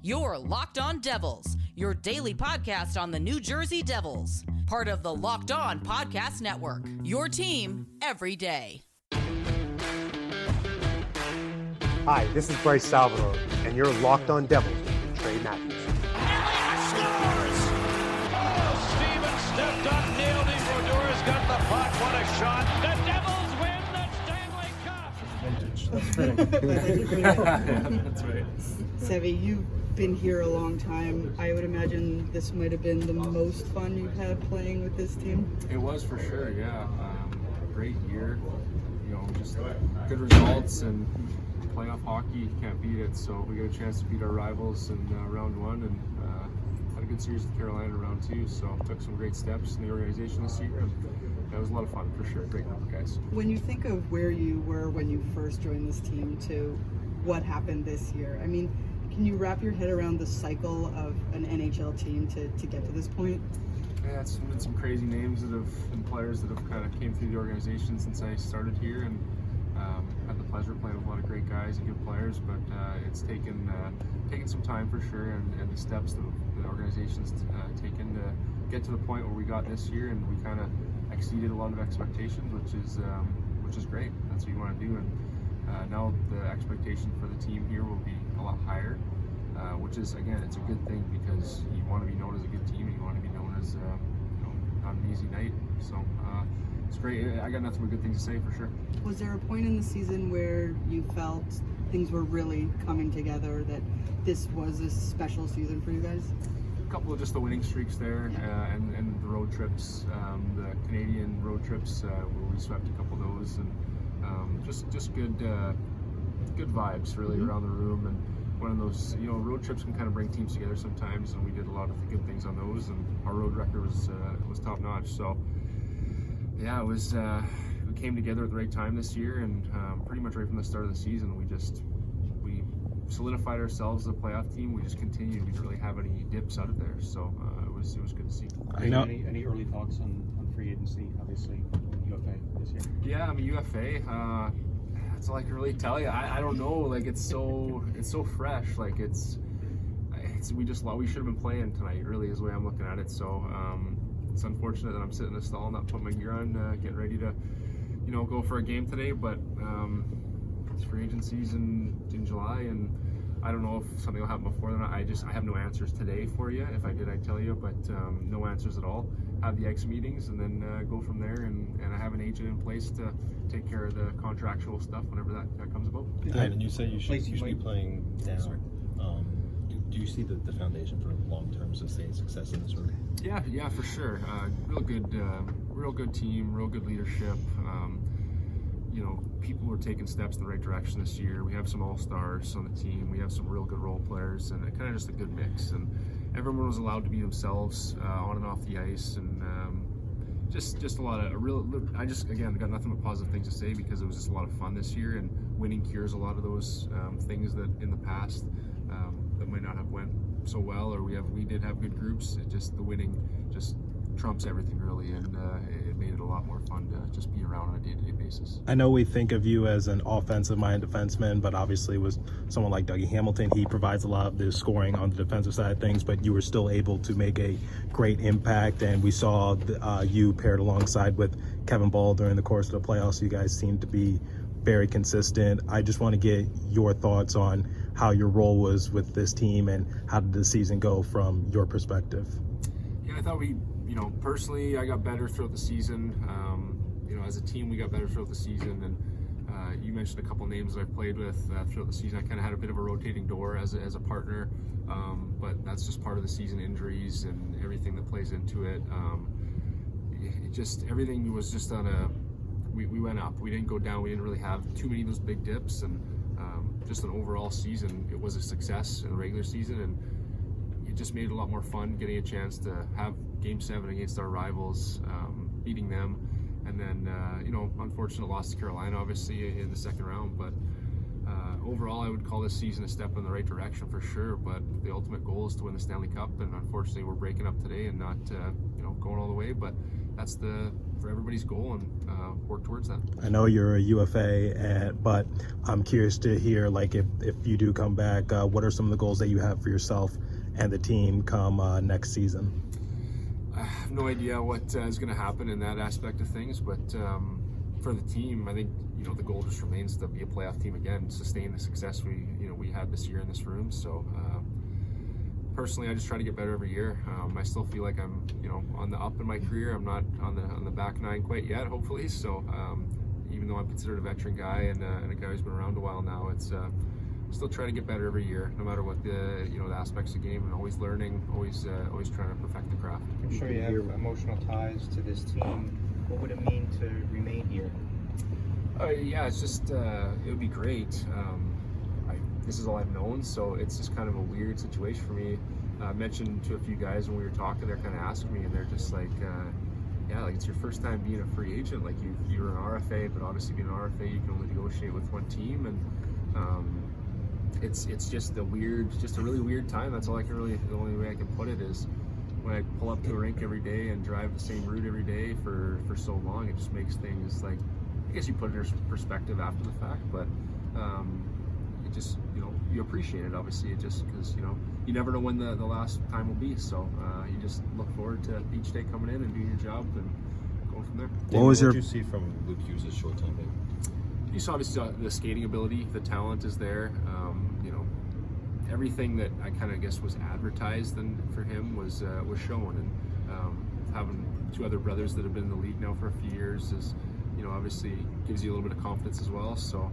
You're Locked On Devils, your daily podcast on the New Jersey Devils. Part of the Locked On Podcast Network, your team every day. Hi, this is Bryce Salvador, and you're Locked On Devils with Trey Matthews. Scores! Oh, Stevens stepped up, nailed him. Brodor's got the puck. What a shot. The Devils win the Stanley Cup. Vintage. That's fitting. That's right. Sevy, you've been here a long time. I would imagine this might have been the most fun you've had playing with this team. It was for sure, yeah. Great year. You know, just good results and playoff hockey. You can't beat it. So we got a chance to beat our rivals in round one and had a good series with Carolina in round two. So took some great steps in the organization this year. And that was a lot of fun for sure. Great group of guys. When you think of where you were when you first joined this team to what happened this year, I mean, can you wrap your head around the cycle of an NHL team to get to this point? Yeah, it's been some crazy names that have been players that have kind of came through the organization since I started here, and had the pleasure of playing with a lot of great guys and good players. But it's taken some time for sure, and the steps that the organization's taken to get to the point where we got this year, and we kind of exceeded a lot of expectations, which is great. That's what you want to do, and now the expectation for the team here will be a lot higher, which is, again, it's a good thing because you want to be known as a good team and you want to be known as not an easy night. So it's great. I got nothing but good things to say for sure. Was there a point in the season where you felt things were really coming together, that this was a special season for you guys? A couple of just the winning streaks there, and the road trips, the Canadian road trips where we swept a couple of those, and just good vibes really around the room. And one of those, road trips can kind of bring teams together sometimes, and we did a lot of good things on those, and our road record was top notch. So yeah, it was we came together at the right time this year, and pretty much right from the start of the season we solidified ourselves as a playoff team. We just continued. We didn't really have any dips out of there, so it was good to see. Any early thoughts on free agency? Obviously, UFA this year. Yeah, I mean UFA. That's all I can really tell you. I don't know. Like it's so fresh. Like we should have been playing tonight. Really, is the way I'm looking at it. So it's unfortunate that I'm sitting in the stall, not putting my gear on, getting ready to go for a game today. But it's free agency's in July, and I don't know if something will happen before then. I have no answers today for you. If I did, I'd tell you, but no answers at all. Have the X meetings and then go from there, and I have an agent in place to take care of the contractual stuff whenever that comes about. And you said you should be playing down. Do you see the foundation for long-term sustained success in this room? Yeah, for sure. Real good team, real good leadership. People are taking steps in the right direction this year. We have some all-stars on the team. We have some real good role players, and kind of just a good mix. And everyone was allowed to be themselves on and off the ice, and just a lot of again got nothing but positive things to say because it was just a lot of fun this year, and winning cures a lot of those things that in the past that might not have went so well, or we did have good groups. The winning just trumps everything really, and it made it a lot more fun to just be around on a day-to-day basis. I know we think of you as an offensive-minded defenseman, but obviously with someone like Dougie Hamilton, he provides a lot of the scoring on the defensive side of things, but you were still able to make a great impact, and we saw you paired alongside with Kevin Ball during the course of the playoffs. You guys seem to be very consistent. I just want to get your thoughts on how your role was with this team and how did the season go from your perspective? Yeah, I thought personally, I got better throughout the season. As a team, we got better throughout the season, and you mentioned a couple names that I've played with throughout the season. I kind of had a bit of a rotating door as a partner, but that's just part of the season, injuries and everything that plays into it. Everything was just we went up. We didn't go down. We didn't really have too many of those big dips, and just an overall season, it was a success in the regular season, and it just made it a lot more fun getting a chance to have Game 7 against our rivals, beating them, and then unfortunate loss to Carolina obviously in the second round, but overall, I would call this season a step in the right direction for sure, but the ultimate goal is to win the Stanley Cup, and unfortunately we're breaking up today and not going all the way, but that's for everybody's goal, and work towards that. I know you're a UFA, but I'm curious to hear, like, if you do come back, what are some of the goals that you have for yourself and the team come next season? I have no idea what is going to happen in that aspect of things, but for the team, I think the goal just remains to be a playoff team again, sustain the success we had this year in this room. So personally, I just try to get better every year. I still feel like I'm on the up in my career. I'm not on the back nine quite yet, hopefully. So even though I'm considered a veteran guy and a guy who's been around a while now, it's still trying to get better every year, no matter what the aspects of the game, and always learning, always trying to perfect the craft. I'm sure you have emotional ties to this team. What would it mean to remain here? Yeah, it's just it would be great. This is all I've known, so it's just kind of a weird situation for me. I mentioned to a few guys when we were talking, they're kind of asking me, and they're just like, yeah, like it's your first time being a free agent. Like you're an RFA, but obviously being an RFA, you can only negotiate with one team, and it's just a really weird time. That's all the only way I can put it is when I pull up to the rink every day and drive the same route every day for so long. It just makes things like, I guess you put it in perspective after the fact, but it just, you appreciate it, obviously, just because, you never know when the last time will be. So you just look forward to each day coming in and doing your job and going from there. What did you see from Luke Hughes' short time there? You saw obviously the skating ability, the talent is there. Everything that I kind of guess was advertised for him was shown, and having two other brothers that have been in the league now for a few years is, obviously gives you a little bit of confidence as well. So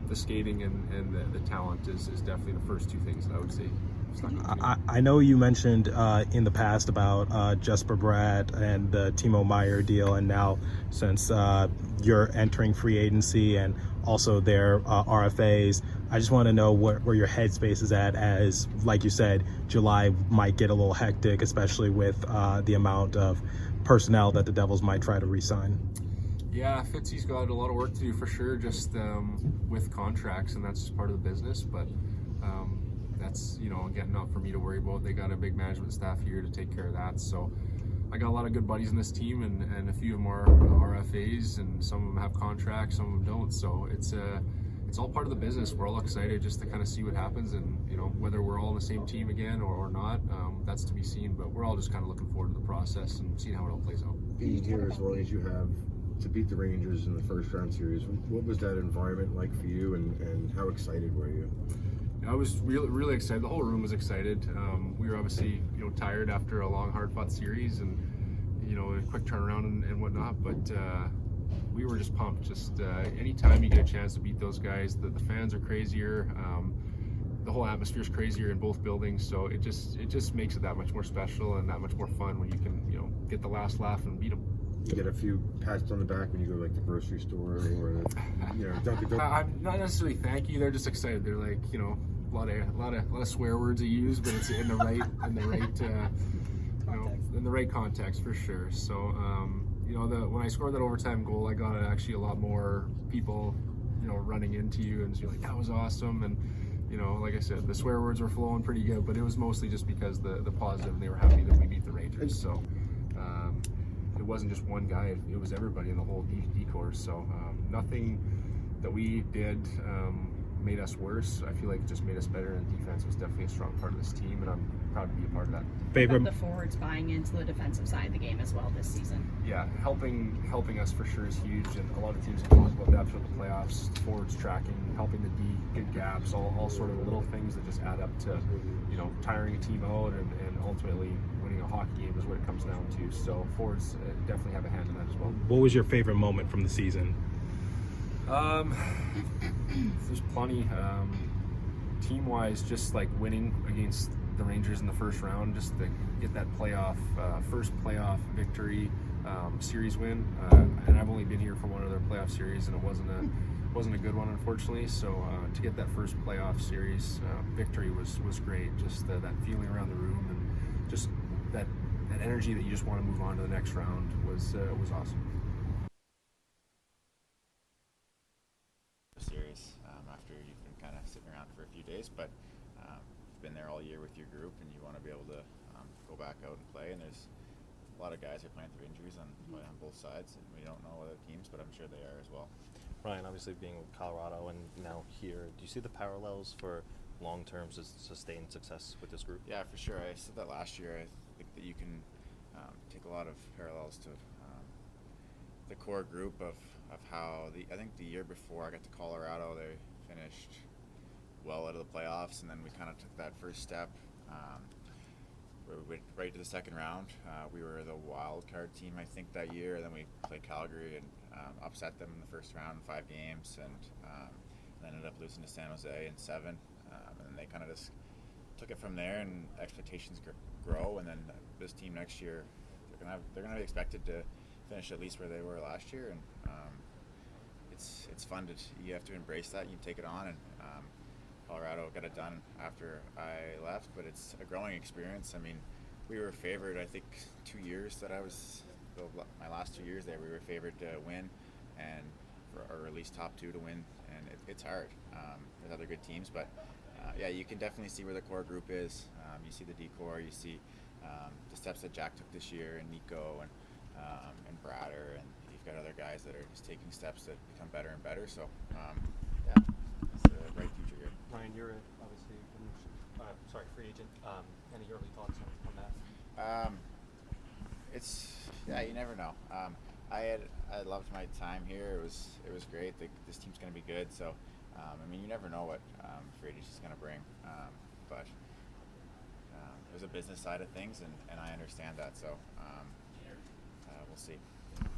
the skating and the talent is definitely the first two things that I would say. I know you mentioned in the past about Jesper Bratt and the Timo Meier deal, and now since you're entering free agency and also their RFAs, I just want to know where your headspace is at, as, like you said, July might get a little hectic, especially with the amount of personnel that the Devils might try to re-sign. Yeah, Fitzy's got a lot of work to do for sure, just with contracts, and that's just part of the business. But that's, again, not for me to worry about. They got a big management staff here to take care of that. So I got a lot of good buddies in this team, and a few of them are RFAs, and some of them have contracts, some of them don't. So it's all part of the business. We're all excited just to kind of see what happens, and whether we're all on the same team again or not, that's to be seen. But we're all just kind of looking forward to the process and seeing how it all plays out. Being here as long as you have to beat the Rangers in the first round series, what was that environment like for you, and how excited were you? I was really excited. The whole room was excited. We were obviously tired after a long, hard-fought series, and a quick turnaround and whatnot. But we were just pumped. Just anytime you get a chance to beat those guys, the fans are crazier. The whole atmosphere is crazier in both buildings, so it just makes it that much more special and that much more fun when you can get the last laugh and beat them. You get a few pats on the back when you go to, like, the grocery store or Dunkin'. I'm not necessarily thank you. They're just excited. They're like, a lot of swear words they use, but it's in the right context for sure. So when I scored that overtime goal, I got actually a lot more people running into you and you're like, that was awesome. And like I said, the swear words were flowing pretty good, but it was mostly just because the positive, and they were happy that we beat the Rangers. So it wasn't just one guy, it was everybody in the whole decor. So nothing that we did made us worse. I feel like it just made us better, and defense was definitely a strong part of this team, and I'm proud to be a part of that. Favorite the forwards buying into the defensive side of the game as well this season. Yeah, helping us for sure is huge, and a lot of teams have talked about that throughout the playoffs. Forwards tracking, helping the D, good gaps, all sort of little things that just add up to tiring a team out, and ultimately winning a hockey game is what it comes down to. So forwards definitely have a hand in that as well. What was your favorite moment from the season? There's plenty. Team-wise, just like winning against the Rangers in the first round, just to get that first playoff victory, series win. And I've only been here for one other playoff series, and it wasn't a good one, unfortunately. So to get that first playoff series victory was great. Just that feeling around the room, and just that energy that you just want to move on to the next round was awesome. Series after you've been kind of sitting days, but you've been there all year with your group, and you want to be able to go back out and play. And there's a lot of guys who are playing through injuries on both sides, and we don't know other teams, but I'm sure they are as well. Ryan, obviously being with Colorado and now here, do you see the parallels for long-term sustained success with this group? Yeah, for sure. I said that last year. I think that you can take a lot of parallels to the core group of how I think the year before I got to Colorado, they finished well out of the playoffs, and then we kind of took that first step where we went right to the second round. We were the wild card team, I think, that year, and then we played Calgary and upset them in the first round in 5 games, and ended up losing to San Jose in 7. And then they kind of just took it from there, and expectations grow. And then this team next year, they're gonna be expected to finish at least where they were last year, and it's fun you have to embrace that. You take it on, and Colorado got it done after I left, but it's a growing experience. I mean, we were favored, I think, 2 years that my last 2 years there, we were favored to win, or at least top 2 to win, and it's hard. There's other good teams, but yeah, you can definitely see where the core group is. You see the D-core, you see the steps that Jack took this year, and Nico, and Brader, and you've got other guys that are just taking steps that become better and better. So yeah, it's a bright future here. Ryan, you're obviously free agent. Any early thoughts on that? You never know. I loved my time here. It was great. This team's going to be good. So I mean, you never know what free agency is going to bring. But there's a business side of things, and I understand that. So we'll see.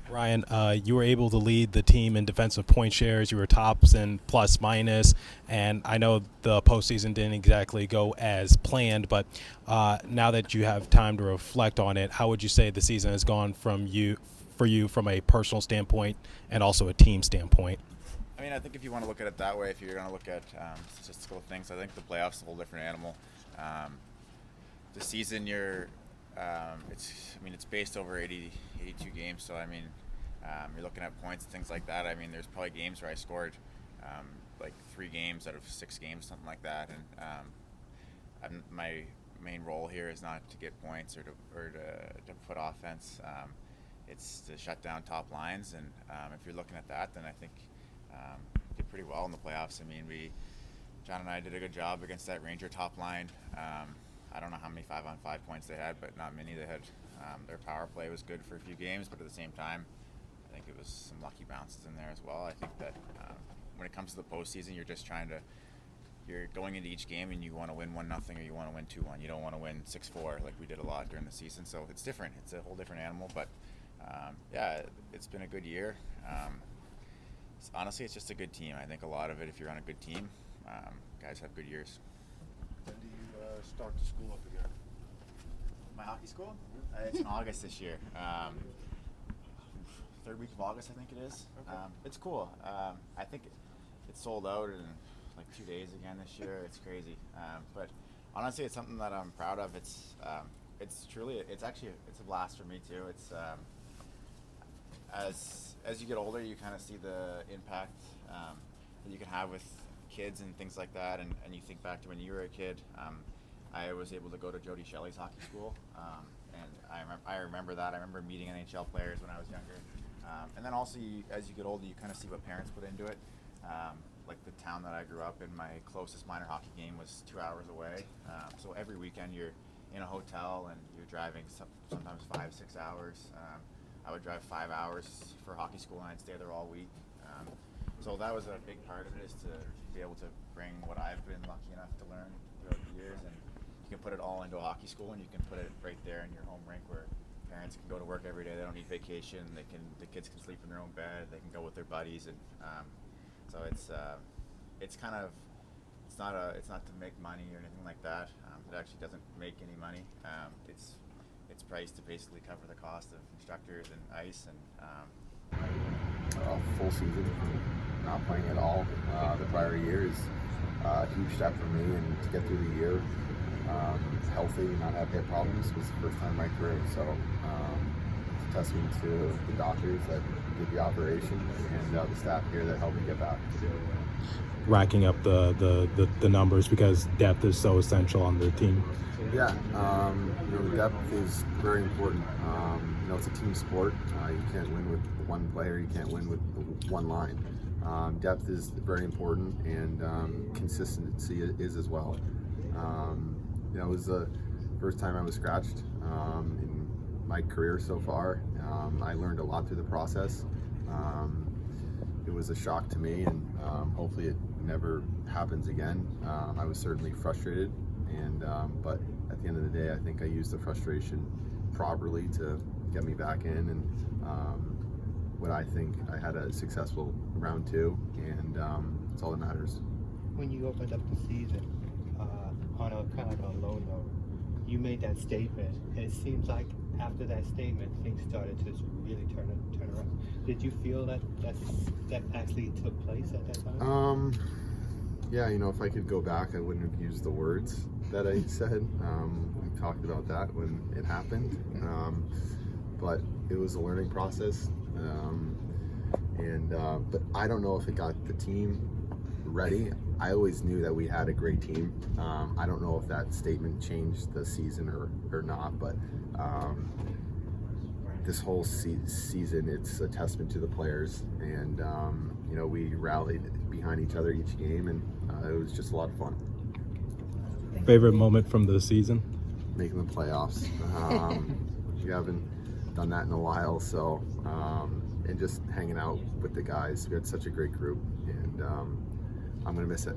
Ryan, you were able to lead the team in defensive point shares. You were tops and plus minus, and I know the postseason didn't exactly go as planned, but now that you have time to reflect on it, how would you say the season has gone for you from a personal standpoint and also a team standpoint? I mean, I think if you want to look at it that way, if you're going to look at statistical things, I think the playoffs is a whole different animal. The season, it's based over 82 games, so I mean, you're looking at points and things like that. I mean, there's probably games where I scored like 3 games out of 6 games, something like that, and my main role here is not to get points or to put offense. It's to shut down top lines, and if you're looking at that, then I think we did pretty well in the playoffs. I mean, John and I did a good job against that Ranger top line. I don't know how many 5-on-5 points they had, but not many. They had their power play was good for a few games, but at the same time, I think it was some lucky bounces in there as well. I think that when it comes to the postseason, you're going into each game and you want to win 1-0 or you want to win 2-1. You don't want to win 6-4 like we did a lot during the season. So it's different. It's a whole different animal. But yeah, it's been a good year. Honestly, it's just a good team. I think a lot of it, if you're on a good team, guys have good years. When do you start the school up again? My hockey school? It's in August this year. 3rd week of August, I think it is. Okay. It's cool. I think it's sold out in like 2 days again this year. It's crazy. But honestly, it's something that I'm proud of. It's a blast for me too. It's as you get older, you kind of see the impact that you can have with kids and things like that, and you think back to when you were a kid. I was able to go to Jody Shelley's hockey school, and I remember that. I remember meeting NHL players when I was younger, and then also as you get older, you kind of see what parents put into it. Like the town that I grew up in, my closest minor hockey game was 2 hours away. So every weekend you're in a hotel and you're driving sometimes 5-6 hours. I would drive 5 hours for hockey school, and I'd stay there all week. So that was a big part of it, is to be able to bring what I've been lucky enough to learn throughout the years, and you can put it all into a hockey school, and you can put it right there in your home rink where parents can go to work every day. They don't need vacation. The kids can sleep in their own bed. They can go with their buddies, and so it's not to make money or anything like that. It actually doesn't make any money. It's priced to basically cover the cost of instructors and ice, and a full season from not playing at all the prior year is a huge step for me, and to get through the year healthy, not have hip problems, was the first time in my career. So it's a testament to the doctors that did the operation and the staff here that helped me get back. racking up the numbers because depth is so essential on the team? Yeah, the depth is very important. It's a team sport. You can't win with one player. You can't win with one line. Depth is very important, and consistency is as well. It was the first time I was scratched in my career so far. I learned a lot through the process. It was a shock to me, and hopefully it never happens again. I was certainly frustrated, but at the end of the day, I think I used the frustration properly to get me back in, and what I think I had a successful round 2, and that's all that matters. When you opened up the season on a kind of like a low note, you made that statement, and it seems like after that statement, things started to really turn around. Did you feel that actually took place at that time? Yeah, if I could go back, I wouldn't have used the words that I said. We talked about that when it happened, but it was a learning process, but I don't know if it got the team ready. I always knew that we had a great team. I don't know if that statement changed the season or not, but this whole season, it's a testament to the players, and we rallied behind each other each game, and it was just a lot of fun. Favorite moment from the season? Making the playoffs. We haven't done that in a while, so and just hanging out with the guys. We had such a great group, and I'm gonna miss it.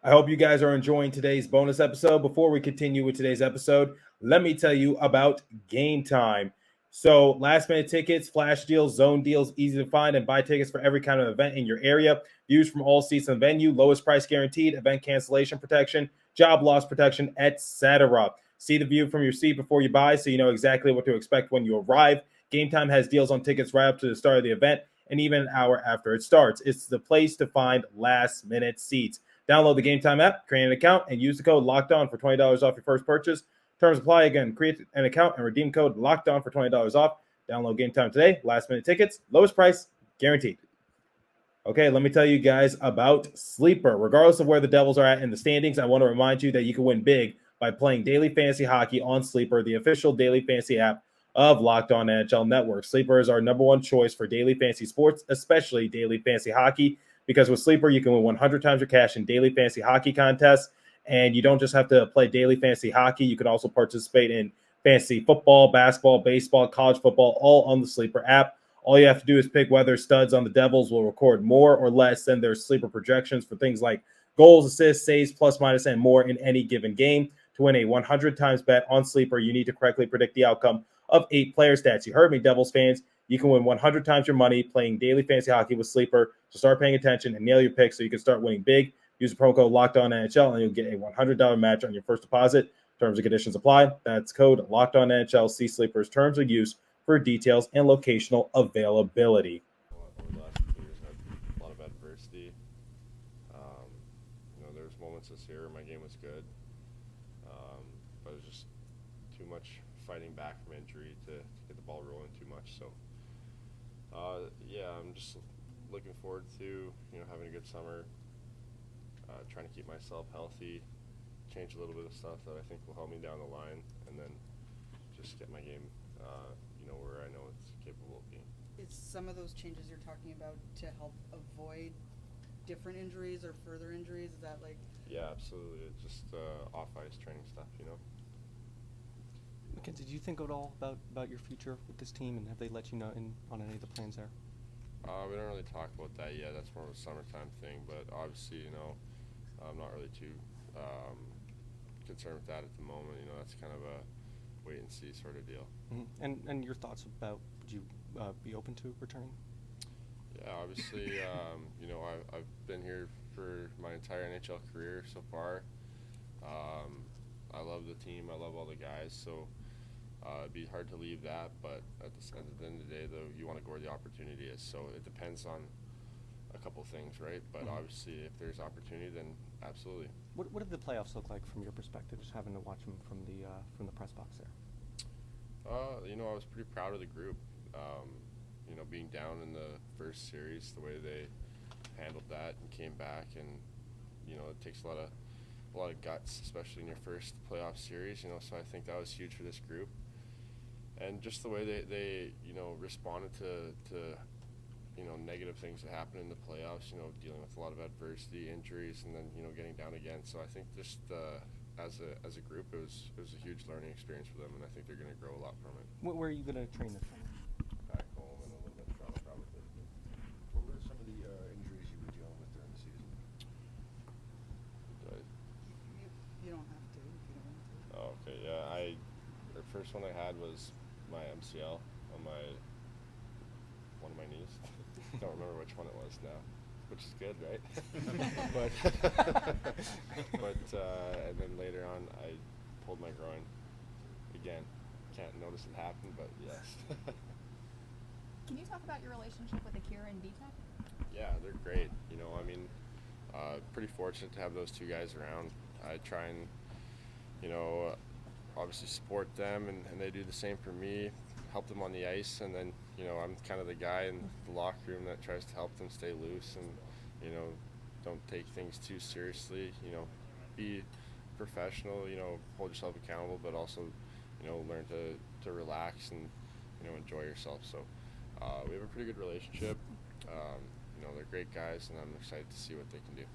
I hope you guys are enjoying today's bonus episode. Before we continue with today's episode, let me tell you about Game Time. So last minute tickets, flash deals, zone deals, easy to find and buy tickets for every kind of event in your area. Views from all seats and venue, lowest price guaranteed, event cancellation protection, job loss protection, etc. See the view from your seat before you buy so you know exactly what to expect when you arrive. Game Time has deals on tickets right up to the start of the event and even an hour after it starts. It's the place to find last minute seats. Download the Game Time app, create an account, and use the code LOCKEDON for $20 off your first purchase. Terms apply. Again, create an account and redeem code LOCKEDON for $20 off. Download Game Time today. Last minute tickets, lowest price, guaranteed. Okay, let me tell you guys about Sleeper. Regardless of where the Devils are at in the standings, I want to remind you that you can win big by playing daily fantasy hockey on Sleeper, the official daily fantasy app of Locked On NHL Network. Sleeper is our number one choice for daily fantasy sports, especially daily fantasy hockey, because with Sleeper, you can win 100 times your cash in daily fantasy hockey contests, and you don't just have to play daily fantasy hockey. You can also participate in fantasy football, basketball, baseball, college football, all on the Sleeper app. All you have to do is pick whether studs on the Devils will record more or less than their Sleeper projections for things like goals, assists, saves, plus, minus, and more in any given game. To win a 100 times bet on Sleeper, you need to correctly predict the outcome of 8 player stats. You heard me, Devils fans. You can win 100 times your money playing daily fantasy hockey with Sleeper. So start paying attention and nail your picks so you can start winning big. Use the promo code LOCKEDONNHL and you'll get a $100 match on your first deposit. Terms and conditions apply. That's code LOCKEDONNHL. See Sleeper's terms of use for details and locational availability. Over the last 2 years, I've had a lot of adversity. There was moments this year where my game was good, but it was just too much fighting back from injury to get the ball rolling too much. So, I'm just looking forward to having a good summer, trying to keep myself healthy, change a little bit of stuff that I think will help me down the line, and then just get my game where I know it's capable of being. It's some of those changes you're talking about to help avoid different injuries or further injuries. Is that like? Yeah, absolutely. It's just off-ice training stuff, Mackenzie, do you think at all about your future with this team, and have they let you know on any of the plans there? We don't really talk about that yet. That's more of a summertime thing, but obviously, I'm not really too concerned with that at the moment. That's kind of a wait and see sort of deal. Mm-hmm. And your thoughts about, would you be open to returning? Yeah, obviously, I've been here for my entire NHL career so far. I love the team. I love all the guys. So it'd be hard to leave that. But at the end of the day, though, you want to go where the opportunity is. So it depends on a couple things, right? But obviously, if there's opportunity, then absolutely. What did the playoffs look like from your perspective, just having to watch them from the press box there? I was pretty proud of the group. Being down in the first series, the way they handled that and came back, and you know, it takes a lot of guts, especially in your first playoff series. You know, so I think that was huge for this group, and just the way they you know, responded to you know, negative things that happen in the playoffs. You know, dealing with a lot of adversity, injuries, and then, you know, getting down again. So I think just as a group, it was a huge learning experience for them, and I think they're going to grow a lot from it. Where are you going to train this summer? Back home and a little bit in Toronto, probably. What were some of the injuries you were dealing with during the season? You don't have to if you don't want to. Oh, okay, yeah. The first one I had was my MCL on one of my knees. Don't remember which one it was now, which is good, right? but and then later on, I pulled my groin again. Can't notice it happen, but yes. Can you talk about your relationship with Akira and VTech? Yeah, they're great. You know, I mean, pretty fortunate to have those two guys around. I try and, you know, obviously support them, and they do the same for me, help them on the ice, and then, you know, I'm kind of the guy in the locker room that tries to help them stay loose and, you know, don't take things too seriously. You know, be professional, you know, hold yourself accountable, but also, you know, learn to relax and, you know, enjoy yourself. So we have a pretty good relationship. You know, they're great guys, and I'm excited to see what they can do.